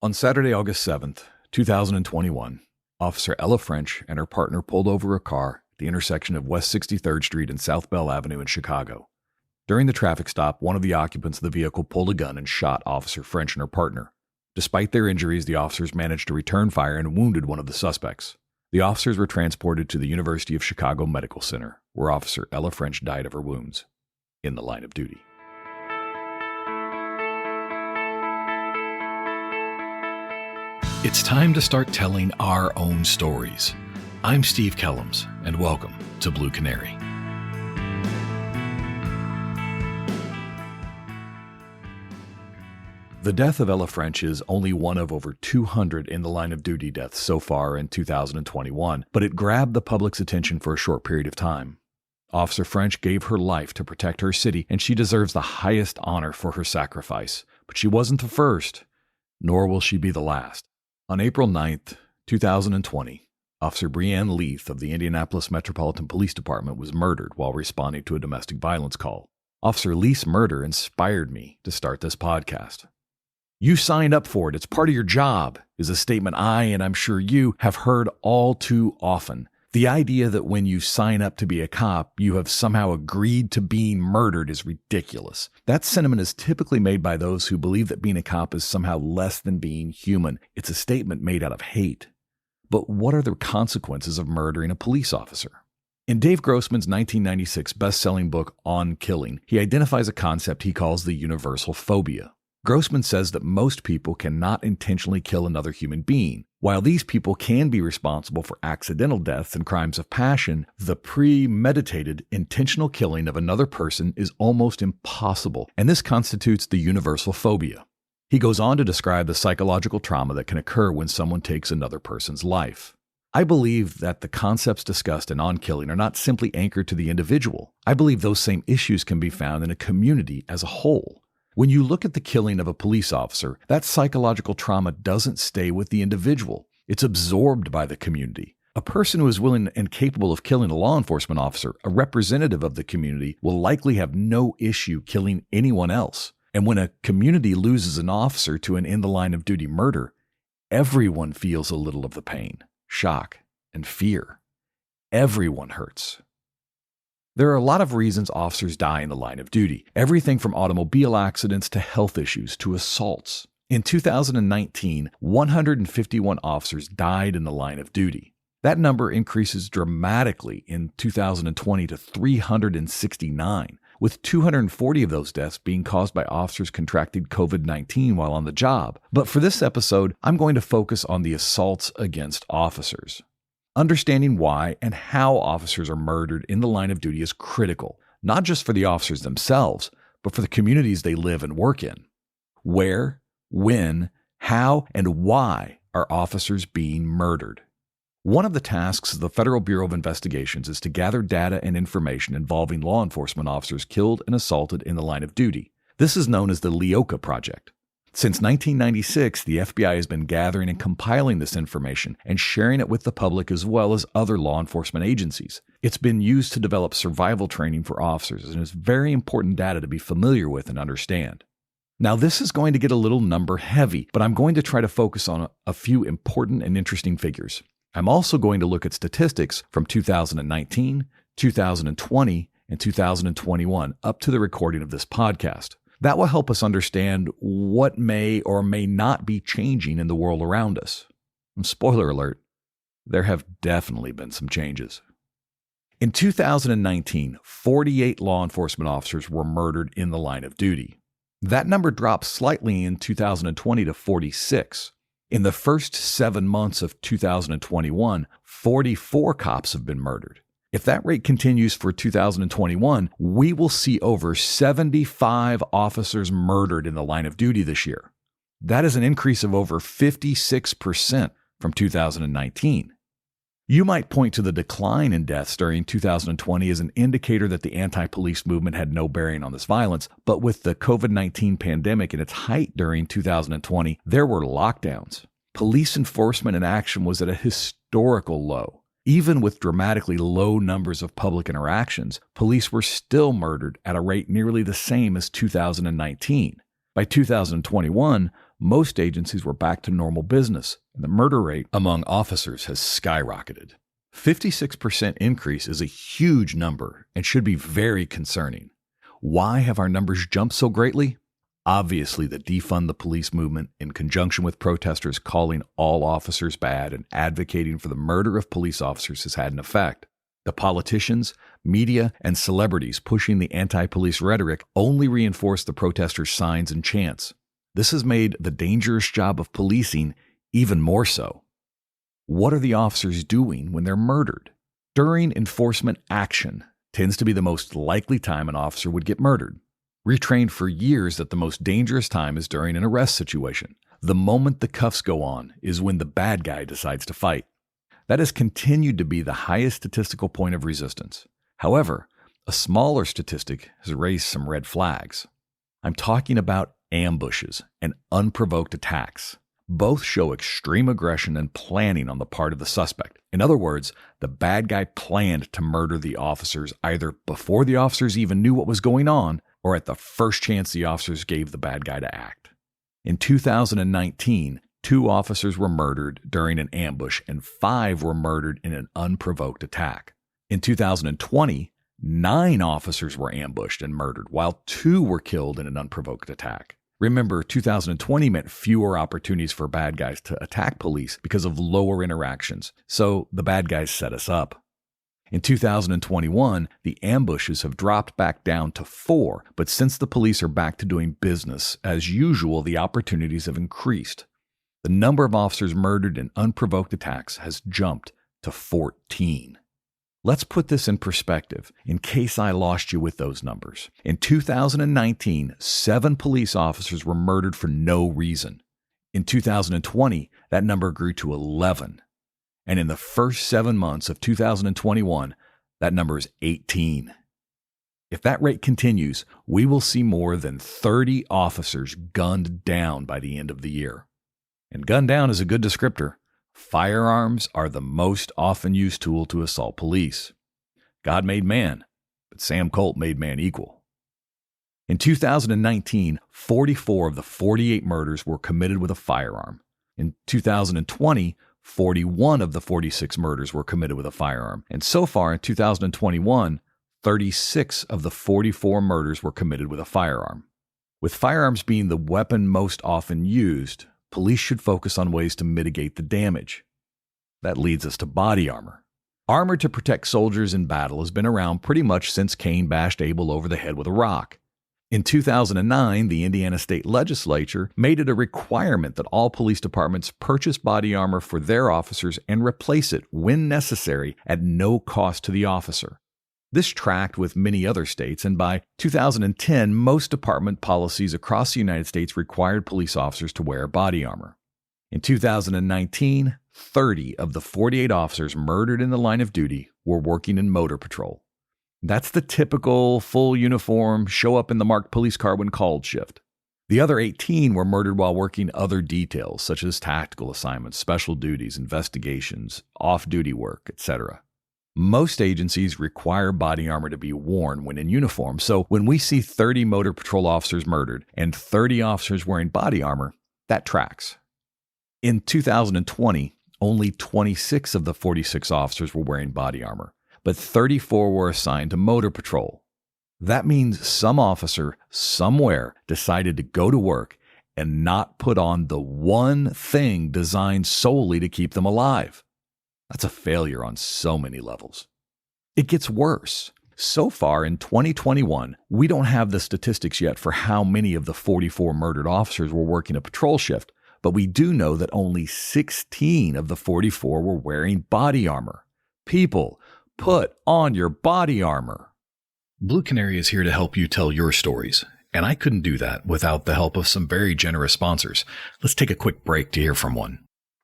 On Saturday, August 7th, 2021, Officer Ella French and her partner pulled over a car at the intersection of West 63rd Street and South Bell Avenue in Chicago. During the traffic stop, one of the occupants of the vehicle pulled a gun and shot Officer French and her partner. Despite their injuries, the officers managed to return fire and wounded one of the suspects. The officers were transported to the University of Chicago Medical Center, where Officer Ella French died of her wounds in the line of duty. It's time to start telling our own stories. I'm Steve Kellums, and welcome to Blue Canary. The death of Ella French is only one of over 200 in the line of duty deaths so far in 2021, but it grabbed the public's attention for a short period of time. Officer French gave her life to protect her city, and she deserves the highest honor for her sacrifice. But she wasn't the first, nor will she be the last. On April 9th, 2020, Officer Brianne Leith of the Indianapolis Metropolitan Police Department was murdered while responding to a domestic violence call. Officer Leith's murder inspired me to start this podcast. "You signed up for it. It's part of your job," is a statement I, and I'm sure you, have heard all too often. The idea that when you sign up to be a cop, you have somehow agreed to being murdered is ridiculous. That sentiment is typically made by those who believe that being a cop is somehow less than being human. It's a statement made out of hate. But what are the consequences of murdering a police officer? In Dave Grossman's 1996 best-selling book, On Killing, he identifies a concept he calls the universal phobia. Grossman says that most people cannot intentionally kill another human being. While these people can be responsible for accidental deaths and crimes of passion, the premeditated, intentional killing of another person is almost impossible, and this constitutes the universal phobia. He goes on to describe the psychological trauma that can occur when someone takes another person's life. I believe that the concepts discussed in On Killing are not simply anchored to the individual. I believe those same issues can be found in a community as a whole. When you look at the killing of a police officer, that psychological trauma doesn't stay with the individual. It's absorbed by the community. A person who is willing and capable of killing a law enforcement officer, a representative of the community, will likely have no issue killing anyone else. And when a community loses an officer to an in-the-line-of-duty murder, everyone feels a little of the pain, shock, and fear. Everyone hurts. There are a lot of reasons officers die in the line of duty, everything from automobile accidents to health issues to assaults. In 2019, 151 officers died in the line of duty. That number increases dramatically in 2020 to 369, with 240 of those deaths being caused by officers contracting COVID-19 while on the job. But for this episode, I'm going to focus on the assaults against officers. Understanding why and how officers are murdered in the line of duty is critical, not just for the officers themselves, but for the communities they live and work in. Where, when, how, and why are officers being murdered? One of the tasks of the Federal Bureau of Investigations is to gather data and information involving law enforcement officers killed and assaulted in the line of duty. This is known as the LEOKA project. Since 1996, the FBI has been gathering and compiling this information and sharing it with the public as well as other law enforcement agencies. It's been used to develop survival training for officers and is very important data to be familiar with and understand. Now, this is going to get a little number heavy, but I'm going to try to focus on a few important and interesting figures. I'm also going to look at statistics from 2019, 2020, and 2021 up to the recording of this podcast. That will help us understand what may or may not be changing in the world around us. And spoiler alert, there have definitely been some changes. In 2019, 48 law enforcement officers were murdered in the line of duty. That number dropped slightly in 2020 to 46. In the first 7 months of 2021, 44 cops have been murdered. If that rate continues for 2021, we will see over 75 officers murdered in the line of duty this year. That is an increase of over 56% from 2019. You might point to the decline in deaths during 2020 as an indicator that the anti-police movement had no bearing on this violence, but with the COVID-19 pandemic in its height during 2020, there were lockdowns. Police enforcement and action was at a historical low. Even with dramatically low numbers of public interactions, police were still murdered at a rate nearly the same as 2019. By 2021, most agencies were back to normal business, and the murder rate among officers has skyrocketed. 56% increase is a huge number and should be very concerning. Why have our numbers jumped so greatly? Obviously, the defund the police movement, in conjunction with protesters calling all officers bad and advocating for the murder of police officers, has had an effect. The politicians, media, and celebrities pushing the anti-police rhetoric only reinforce the protesters' signs and chants. This has made the dangerous job of policing even more so. What are the officers doing when they're murdered? During enforcement action tends to be the most likely time an officer would get murdered. We trained for years that the most dangerous time is during an arrest situation. The moment the cuffs go on is when the bad guy decides to fight. That has continued to be the highest statistical point of resistance. However, a smaller statistic has raised some red flags. I'm talking about ambushes and unprovoked attacks. Both show extreme aggression and planning on the part of the suspect. In other words, the bad guy planned to murder the officers either before the officers even knew what was going on or at the first chance the officers gave the bad guy to act. In 2019, 2 officers were murdered during an ambush and 5 were murdered in an unprovoked attack. In 2020, 9 officers were ambushed and murdered, while 2 were killed in an unprovoked attack. Remember, 2020 meant fewer opportunities for bad guys to attack police because of lower interactions, so the bad guys set us up. In 2021, the ambushes have dropped back down to 4, but since the police are back to doing business as usual, the opportunities have increased. The number of officers murdered in unprovoked attacks has jumped to 14. Let's put this in perspective, in case I lost you with those numbers. In 2019, 7 police officers were murdered for no reason. In 2020, that number grew to 11. And in the first 7 months of 2021, that number is 18. If that rate continues, we will see more than 30 officers gunned down by the end of the year. And gunned down is a good descriptor. Firearms are the most often used tool to assault police. God made man, but Sam Colt made man equal. In 2019, 44 of the 48 murders were committed with a firearm. In 2020, 41 of the 46 murders were committed with a firearm. And so far in 2021, 36 of the 44 murders were committed with a firearm. With firearms being the weapon most often used, police should focus on ways to mitigate the damage. That leads us to body armor. Armor to protect soldiers in battle has been around pretty much since Cain bashed Abel over the head with a rock. In 2009, the Indiana State Legislature made it a requirement that all police departments purchase body armor for their officers and replace it when necessary at no cost to the officer. This tracked with many other states, and by 2010, most department policies across the United States required police officers to wear body armor. In 2019, 30 of the 48 officers murdered in the line of duty were working in motor patrol. That's the typical full uniform, show up in the marked police car when called shift. The other 18 were murdered while working other details, such as tactical assignments, special duties, investigations, off-duty work, etc. Most agencies require body armor to be worn when in uniform, so when we see 30 motor patrol officers murdered and 30 officers wearing body armor, that tracks. In 2020, only 26 of the 46 officers were wearing body armor, but 34 were assigned to motor patrol. That means some officer somewhere decided to go to work and not put on the one thing designed solely to keep them alive. That's a failure on so many levels. It gets worse. So far in 2021, we don't have the statistics yet for how many of the 44 murdered officers were working a patrol shift, but we do know that only 16 of the 44 were wearing body armor. People, put on your body armor. Blue Canary is here to help you tell your stories, and I couldn't do that without the help of some very generous sponsors. Let's take a quick break to hear from one.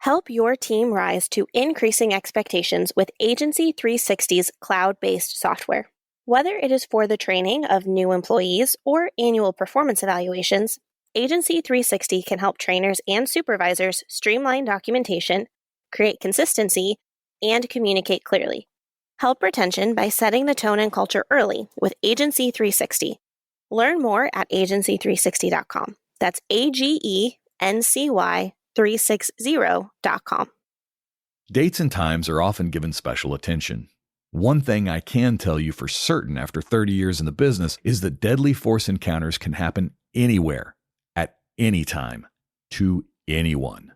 Help your team rise to increasing expectations with Agency 360's cloud-based software. Whether it is for the training of new employees or annual performance evaluations, Agency 360 can help trainers and supervisors streamline documentation, create consistency, and communicate clearly. Help retention by setting the tone and culture early with Agency 360. Learn more at agency360.com. That's AGE ncy360.com. Dates and times are often given special attention. One thing I can tell you for certain after 30 years in the business is that deadly force encounters can happen anywhere, at any time, to anyone.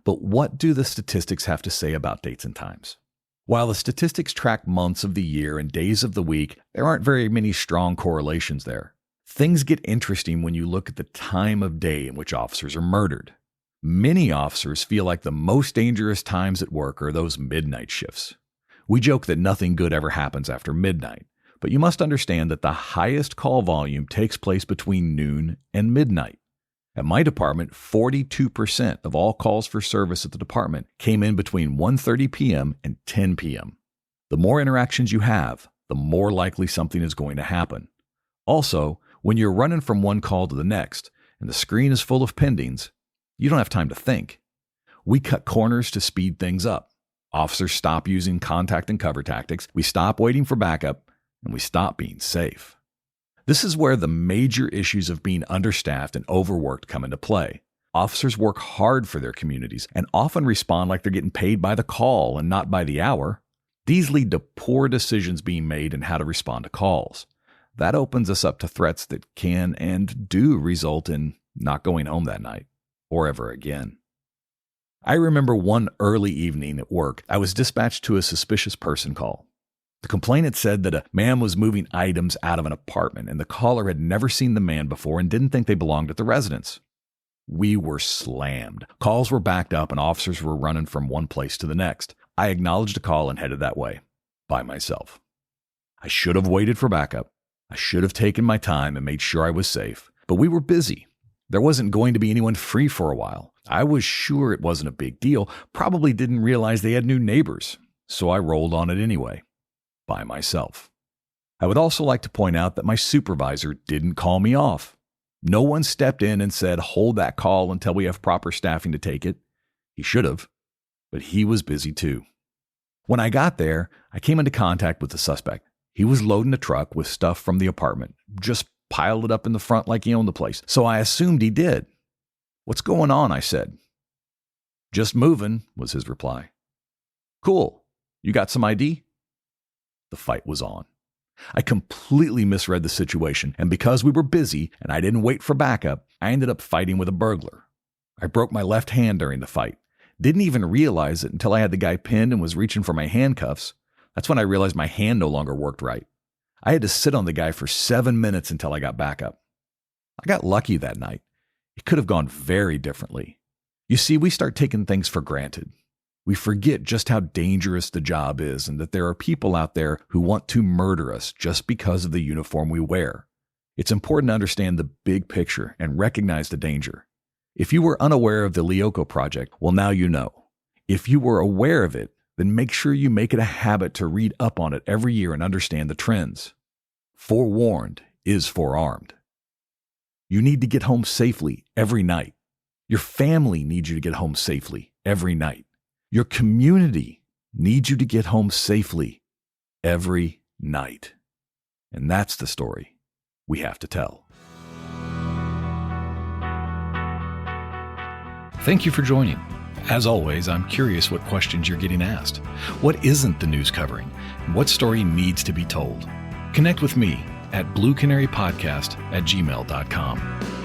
But what do the statistics have to say about dates and times? While the statistics track months of the year and days of the week, there aren't very many strong correlations there. Things get interesting when you look at the time of day in which officers are murdered. Many officers feel like the most dangerous times at work are those midnight shifts. We joke that nothing good ever happens after midnight, but you must understand that the highest call volume takes place between noon and midnight. At my department, 42% of all calls for service at the department came in between 1:30 p.m. and 10 p.m. The more interactions you have, the more likely something is going to happen. Also, when you're running from one call to the next and the screen is full of pendings, you don't have time to think. We cut corners to speed things up. Officers stop using contact and cover tactics, we stop waiting for backup, and we stop being safe. This is where the major issues of being understaffed and overworked come into play. Officers work hard for their communities and often respond like they're getting paid by the call and not by the hour. These lead to poor decisions being made in how to respond to calls. That opens us up to threats that can and do result in not going home that night or ever again. I remember one early evening at work, I was dispatched to a suspicious person call. The complainant said that a man was moving items out of an apartment and the caller had never seen the man before and didn't think they belonged at the residence. We were slammed. Calls were backed up and officers were running from one place to the next. I acknowledged a call and headed that way, by myself. I should have waited for backup. I should have taken my time and made sure I was safe. But we were busy. There wasn't going to be anyone free for a while. I was sure it wasn't a big deal, probably didn't realize they had new neighbors, so I rolled on it anyway, by myself. I would also like to point out that my supervisor didn't call me off. No one stepped in and said, hold that call until we have proper staffing to take it. He should have, but he was busy too. When I got there, I came into contact with the suspect. He was loading a truck with stuff from the apartment, just piled it up in the front like he owned the place, so I assumed he did. What's going on? I said. Just moving, was his reply. Cool. You got some ID? The fight was on. I completely misread the situation, and because we were busy and I didn't wait for backup, I ended up fighting with a burglar. I broke my left hand during the fight. Didn't even realize it until I had the guy pinned and was reaching for my handcuffs. That's when I realized my hand no longer worked right. I had to sit on the guy for 7 minutes until I got backup. I got lucky that night. It could have gone very differently. You see, we start taking things for granted. We forget just how dangerous the job is and that there are people out there who want to murder us just because of the uniform we wear. It's important to understand the big picture and recognize the danger. If you were unaware of the LEOKA project, well, now you know. If you were aware of it, then make sure you make it a habit to read up on it every year and understand the trends. Forewarned is forearmed. You need to get home safely every night. Your family needs you to get home safely every night. Your community needs you to get home safely every night. And that's the story we have to tell. Thank you for joining. As always, I'm curious what questions you're getting asked. What isn't the news covering? What story needs to be told? Connect with me at bluecanarypodcast@gmail.com.